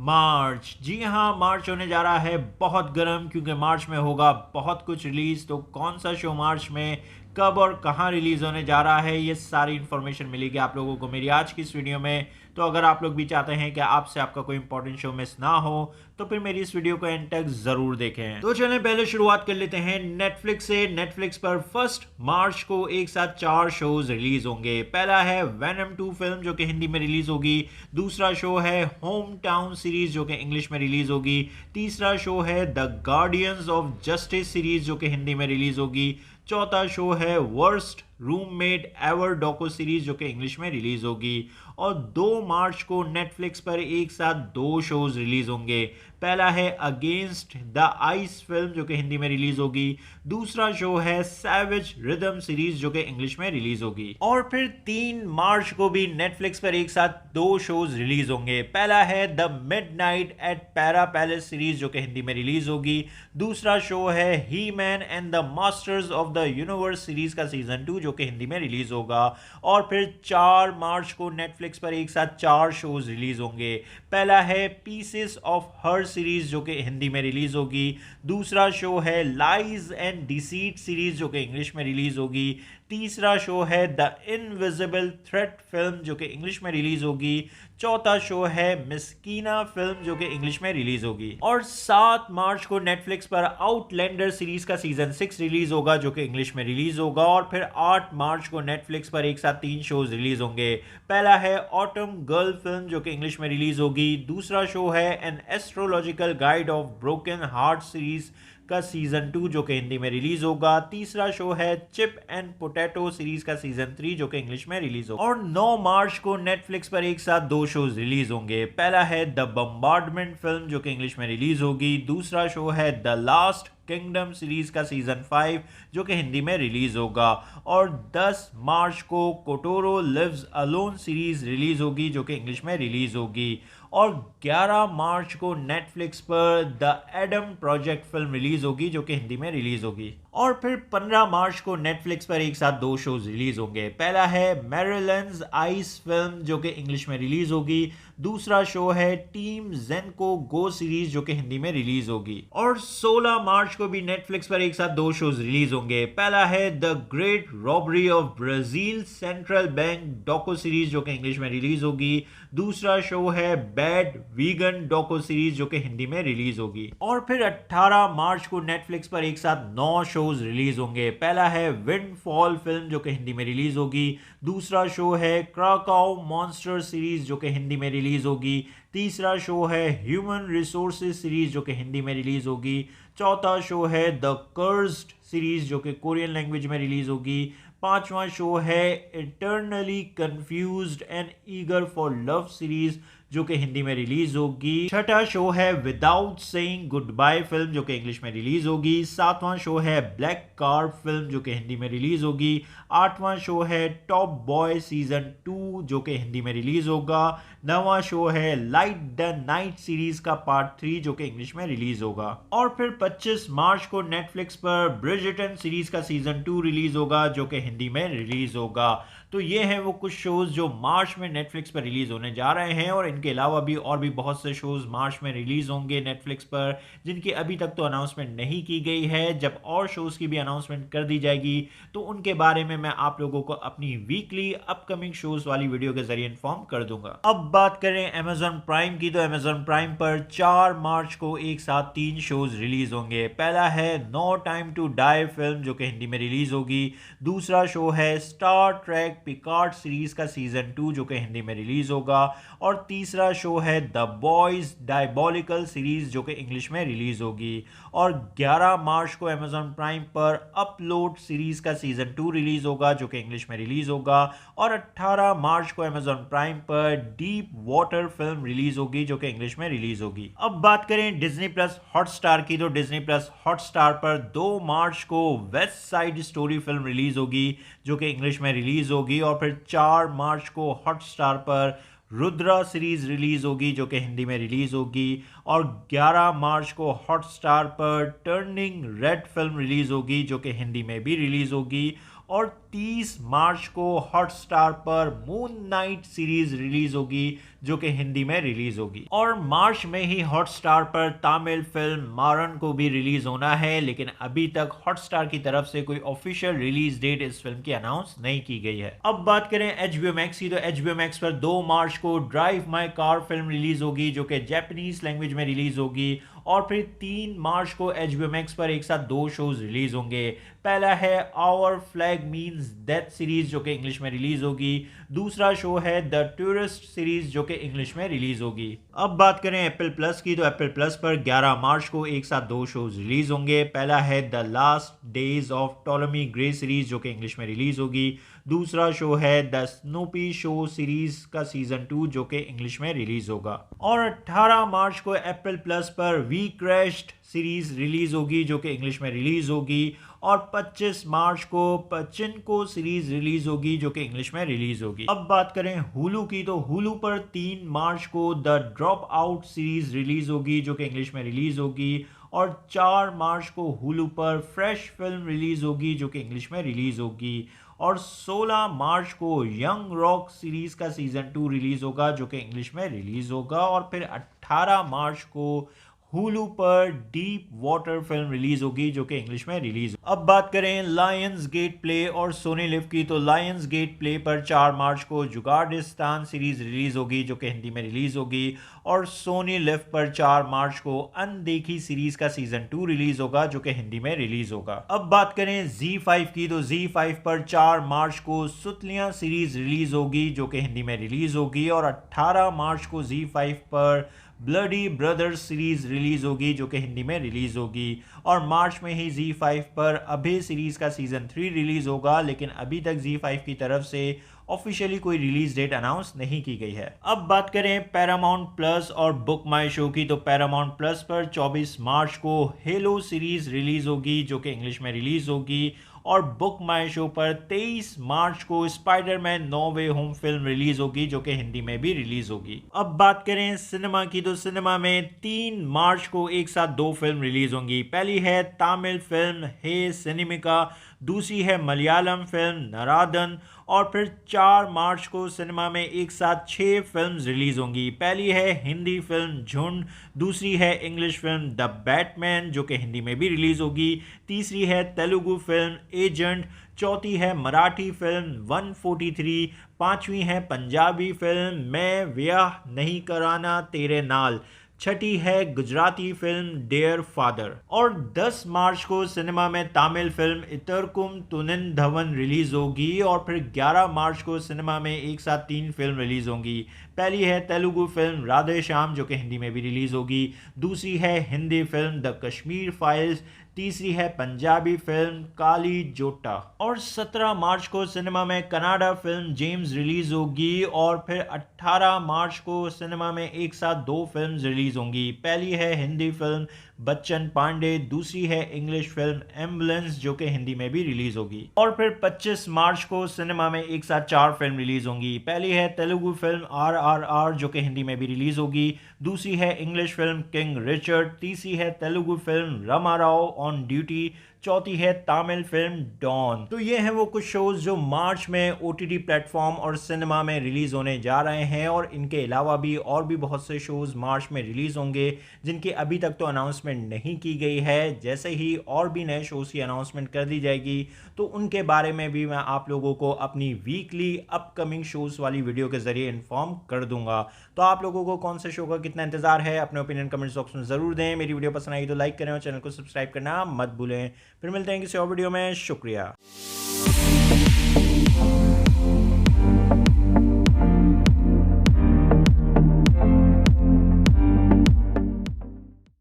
मार्च। जी हाँ, मार्च होने जा रहा है बहुत गर्म, क्योंकि मार्च में होगा बहुत कुछ रिलीज। तो कौन सा शो मार्च में कब और कहाँ रिलीज होने जा रहा है, ये सारी इन्फॉर्मेशन मिलेगी आप लोगों को मेरी आज की इस वीडियो में। तो अगर आप लोग भी चाहते हैं कि आपसे आपका कोई इंपॉर्टेंट शो मिस ना हो, तो फिर मेरी इस वीडियो को एंड तक जरूर देखें। तो चलें पहले शुरुआत कर लेते हैं नेटफ्लिक्स से। नेटफ्लिक्स पर 1 मार्च को एक साथ 4 शोज रिलीज होंगे। पहला है वेनम 2 फिल्म, जो कि हिंदी में रिलीज होगी। दूसरा शो है होम टाउन सीरीज, जो कि इंग्लिश में रिलीज होगी। तीसरा शो है the guardians of justice series, जो कि हिंदी में रिलीज होगी। चौथा शो है वर्स्ट रूममेट एवर डॉको सीरीज, जो कि इंग्लिश में रिलीज होगी। और 2 मार्च को नेटफ्लिक्स पर एक साथ 2 शोज रिलीज होंगे। पहला है अगेंस्ट द आइस फिल्म, जो कि हिंदी में रिलीज होगी। दूसरा शो है सैवेज रिदम सीरीज, जो कि इंग्लिश में रिलीज होगी। और फिर 3 मार्च को भी नेटफ्लिक्स पर एक साथ 2 शोज रिलीज होंगे। पहला है the midnight at Pera Palace series, जो कि हिंदी में रिलीज होगी। दूसरा शो है He-Man and the masters of the universe series का सीजन 2, जो कि हिंदी में रिलीज होगा। और फिर 4 मार्च को नेटफ्लिक्स पर एक साथ 4 शोज रिलीज होंगे। पहला है पीसेस ऑफ हर सीरीज, जो कि हिंदी में रिलीज होगी। दूसरा शो है लाइज एंड डिसीट सीरीज, जो कि इंग्लिश में रिलीज होगी। तीसरा शो है द इनविजिबल थ्रेट फिल्म, जो कि इंग्लिश में रिलीज होगी। चौथा शो है मिस्कीना फिल्म, जो कि इंग्लिश में रिलीज होगी। और 7 मार्च को नेटफ्लिक्स पर आउटलैंडर सीरीज का सीजन 6 रिलीज होगा, जो कि इंग्लिश में रिलीज होगा। और फिर 8 मार्च को नेटफ्लिक्स पर एक साथ 3 शोज रिलीज होंगे। पहला है ऑटम गर्ल फिल्म, जो कि इंग्लिश में रिलीज होगी। दूसरा शो है an astrological guide of broken heart series का सीजन 2, जो कि हिंदी में रिलीज होगा। तीसरा शो है चिप एंड पोटैटो सीरीज का सीजन 3, जो कि इंग्लिश में रिलीज होगा। और 9 मार्च को नेटफ्लिक्स पर एक साथ 2 शोज रिलीज होंगे। पहला है द बम्बार्डमेंट फिल्म, जो कि इंग्लिश में रिलीज होगी। दूसरा शो है द लास्ट किंगडम सीरीज का सीजन 5, जो कि हिंदी में रिलीज होगा। और 10 मार्च को कोटोरो लिव्स अलोन सीरीज रिलीज होगी, जो कि इंग्लिश में रिलीज होगी। और 11 मार्च को नेटफ्लिक्स पर the Adam project film release होगी, जो कि हिंदी में रिलीज होगी। और फिर 15 मार्च को नेटफ्लिक्स पर एक साथ 2 शोज रिलीज होंगे। पहला है मैरिलैंड्स आइस फिल्म, जो कि इंग्लिश में रिलीज होगी। दूसरा शो है टीम जेनको गो सीरीज, जो कि हिंदी में रिलीज होगी। और 16 मार्च को भी नेटफ्लिक्स पर एक साथ 2 शोज रिलीज होंगे। पहला है the great robbery of Brazil central bank docu series, जो कि इंग्लिश में रिलीज होगी। दूसरा शो है बैड वीगन डॉको सीरीज, जो कि हिंदी में रिलीज होगी। और फिर 18 मार्च को नेटफ्लिक्स पर एक साथ 9 शोज रिलीज होंगे। पहला है विंडफॉल फिल्म, जो कि हिंदी में रिलीज होगी। दूसरा शो है क्राकाओ मॉन्स्टर सीरीज, जो कि हिंदी में रिलीज होगी। तीसरा शो है ह्यूमन रिसोर्सेज सीरीज, जो कि हिंदी में रिलीज होगी। चौथा शो है द कर्स्ड सीरीज, जो कि कोरियन लैंग्वेज में रिलीज होगी। पांचवा शो है eternally confused and eager for love series, जो कि हिंदी में रिलीज होगी। छठा शो है without saying goodbye film, जो कि इंग्लिश में रिलीज होगी। सातवां शो है ब्लैक कार्ब फिल्म, जो कि हिंदी में रिलीज होगी। आठवां शो है टॉप बॉय सीजन 2, जो कि हिंदी में रिलीज होगा। नवां शो है लाइट द नाइट सीरीज का पार्ट 3, जो कि इंग्लिश में रिलीज होगा। और फिर 25 मार्च को नेटफ्लिक्स पर ब्रिजटन सीरीज का सीजन 2 रिलीज होगा, जो कि हिंदी में रिलीज होगा। तो ये हैं वो कुछ शोज जो मार्च में नेटफ्लिक्स पर रिलीज होने जा रहे हैं। और इनके अलावा भी और भी बहुत से शोज मार्च में रिलीज होंगे नेटफ्लिक्स पर, जिनकी अभी तक तो अनाउंसमेंट नहीं की गई है। जब और शोज की भी अनाउंसमेंट कर दी जाएगी, तो उनके बारे में मैं आप लोगों को अपनी वीकली अपकमिंग शोज वाली वीडियो के जरिए इन्फॉर्म कर दूंगा। अब बात करें अमेजॉन प्राइम की, तो अमेजॉन प्राइम पर 4 मार्च को एक साथ 3 शोज रिलीज होंगे। पहला है no time to die film, जो कि हिंदी में रिलीज होगी। दूसरा शो है स्टार ट्रैक पिकार्ड सीरीज का सीजन 2, जो कि हिंदी में रिलीज होगा। और तीसरा शो है द बॉयज डायबॉलिकल सीरीज, जो कि इंग्लिश में रिलीज होगी। और 11 मार्च को अमेजॉन प्राइम पर अपलोड सीरीज का सीजन 2 रिलीज होगा, जो कि इंग्लिश में रिलीज होगा। और 18 मार्च को अमेजॉन प्राइम पर डीप वाटर फिल्म रिलीज होगी, जो कि इंग्लिश में रिलीज होगी। अब बात करें डिज्नी प्लस हॉटस्टार की, तो डिज्नी प्लस हॉटस्टार पर 2 मार्च को west side story film release होगी, जो कि इंग्लिश में रिलीज होगी। और फिर 4 मार्च को हॉटस्टार पर रुद्रा सीरीज रिलीज होगी, जो कि हिंदी में रिलीज होगी। और 11 मार्च को हॉटस्टार पर टर्निंग रेड फिल्म रिलीज होगी, जो कि हिंदी में भी रिलीज होगी। और 30 मार्च को हॉटस्टार पर मून नाइट सीरीज रिलीज होगी जो कि हिंदी में रिलीज होगी। और मार्च में ही हॉटस्टार पर तमिल फिल्म मारन को भी रिलीज होना है, लेकिन अभी तक हॉटस्टार की तरफ से कोई ऑफिशियल रिलीज डेट इस फिल्म की अनाउंस नहीं की गई है। अब बात करें HBO Max की, तो HBO Max पर 2 मार्च को drive my car film release होगी जो कि जापानीज लैंग्वेज में रिलीज होगी। और फिर 3 मार्च को HBO Max पर एक साथ 2 शोज रिलीज होंगे। पहला है our flag means death series जो कि इंग्लिश में रिलीज होगी। दूसरा शो है द टूरिस्ट सीरीज जो कि इंग्लिश में रिलीज होगी। अब बात करें एप्पल प्लस की, तो एप्पल प्लस पर 11 मार्च को एक साथ 2 शोज रिलीज होंगे। पहला है the last days of Ptolemy grey series जो कि इंग्लिश में रिलीज होगी। दूसरा शो है द स्नूपी शो सीरीज का सीजन 2 जो कि इंग्लिश में रिलीज होगा। और 18 मार्च को एप्पल प्लस पर वी क्रैश्ड सीरीज रिलीज होगी जो कि इंग्लिश में रिलीज होगी। और 25 मार्च को पचिनको सीरीज रिलीज होगी जो कि इंग्लिश में रिलीज होगी। अब बात करें हुलू की, तो हुलू पर 3 मार्च को the drop out series release होगी जो कि इंग्लिश में रिलीज होगी। और 4 मार्च को हुलू पर फ्रेश फिल्म रिलीज होगी जो कि इंग्लिश में रिलीज होगी। और 16 मार्च को यंग रॉक सीरीज का सीजन 2 रिलीज होगा जो कि इंग्लिश में रिलीज होगा। और फिर 18 मार्च को हुलू पर डीप वाटर फिल्म रिलीज होगी जो कि इंग्लिश में रिलीज। अब बात करें लायंस गेट प्ले और सोनी लिव की, तो लायंस गेट प्ले पर 4 मार्च को जुगार्डिस्तान सीरीज रिलीज होगी जो कि हिंदी में रिलीज होगी। और सोनी लिव पर 4 मार्च को अनदेखी सीरीज का सीजन 2 रिलीज होगा जो कि हिंदी में रिलीज होगा। अब बात करें Z5 की, तो Z5 पर 4 मार्च को सुतलियां सीरीज रिलीज होगी जो कि हिंदी में रिलीज होगी। और 18 मार्च को Z5 पर ब्लडी ब्रदर्स सीरीज रिलीज होगी जो कि हिंदी में रिलीज होगी। और मार्च में ही Z5 पर अभय सीरीज का सीजन 3 रिलीज होगा, लेकिन अभी तक Z5 की तरफ से ऑफिशियली कोई रिलीज डेट अनाउंस नहीं की गई है। अब बात करें पैरामाउंट प्लस और बुक माई शो की, तो पैरामाउंट प्लस पर 24 मार्च को हेलो सीरीज रिलीज होगी जो कि इंग्लिश में रिलीज होगी। और बुक माई शो पर 23 मार्च को स्पाइडरमैन नो वे होम फिल्म रिलीज होगी जो कि हिंदी में भी रिलीज होगी। अब बात करें सिनेमा की, तो सिनेमा में 3 मार्च को एक साथ 2 फिल्म रिलीज होंगी। पहली है तमिल फिल्म हे सिनेमिका, दूसरी है मलयालम फिल्म नरादन। और फिर 4 मार्च को सिनेमा में एक साथ 6 फिल्म्स रिलीज होंगी। पहली है हिंदी फिल्म झुंड, दूसरी है इंग्लिश फिल्म द बैटमैन जो कि हिंदी में भी रिलीज होगी। तीसरी है तेलुगु फिल्म एजेंट, चौथी है मराठी फिल्म 143, पांचवी है पंजाबी फिल्म मैं व्याह नहीं कराना तेरे नाल, छठी है गुजराती फिल्म डेयर फादर। और 10 मार्च को सिनेमा में तमिल फिल्म इतरकुम तुनिन धवन रिलीज होगी। और फिर 11 मार्च को सिनेमा में एक साथ 3 फिल्म रिलीज होंगी। पहली है तेलुगु फिल्म राधे श्याम जो कि हिंदी में भी रिलीज होगी। दूसरी है Hindi film the Kashmir files, तीसरी है पंजाबी फिल्म काली जोटा। और 17 मार्च को सिनेमा में कनाडा फिल्म जेम्स रिलीज होगी। और फिर 18 मार्च को सिनेमा में एक साथ 2 फिल्म्स रिलीज होंगी। पहली है हिंदी फिल्म बच्चन पांडे, दूसरी है इंग्लिश फिल्म एम्बुलेंस जो कि हिंदी में भी रिलीज होगी। और फिर 25 मार्च को सिनेमा में एक साथ 4 फिल्म रिलीज होंगी। पहली है तेलुगु फिल्म RRR जो कि हिंदी में भी रिलीज होगी। दूसरी है इंग्लिश फिल्म किंग रिचर्ड, तीसरी है Telugu film Ramarao on duty, चौथी है तमिल फिल्म डॉन। तो ये हैं वो कुछ शोज जो मार्च में OTT प्लेटफॉर्म और सिनेमा में रिलीज होने जा रहे हैं। और इनके अलावा भी और भी बहुत से शोज मार्च में रिलीज होंगे जिनकी अभी तक तो अनाउंसमेंट नहीं की गई है। जैसे ही और भी नए शोज की अनाउंसमेंट कर दी जाएगी तो उनके बारे में भी मैं आप लोगों को अपनी वीकली अपकमिंग शोज वाली वीडियो के जरिए इन्फॉर्म कर दूंगा। तो आप लोगों को कौन से शो का कितना इंतजार है, अपने ओपिनियन कमेंट बॉक्स में जरूर दें। मेरी वीडियो पसंद आई तो लाइक करें और चैनल को सब्सक्राइब करना मत भूलें। फिर मिलते हैं किसी और वीडियो में। शुक्रिया।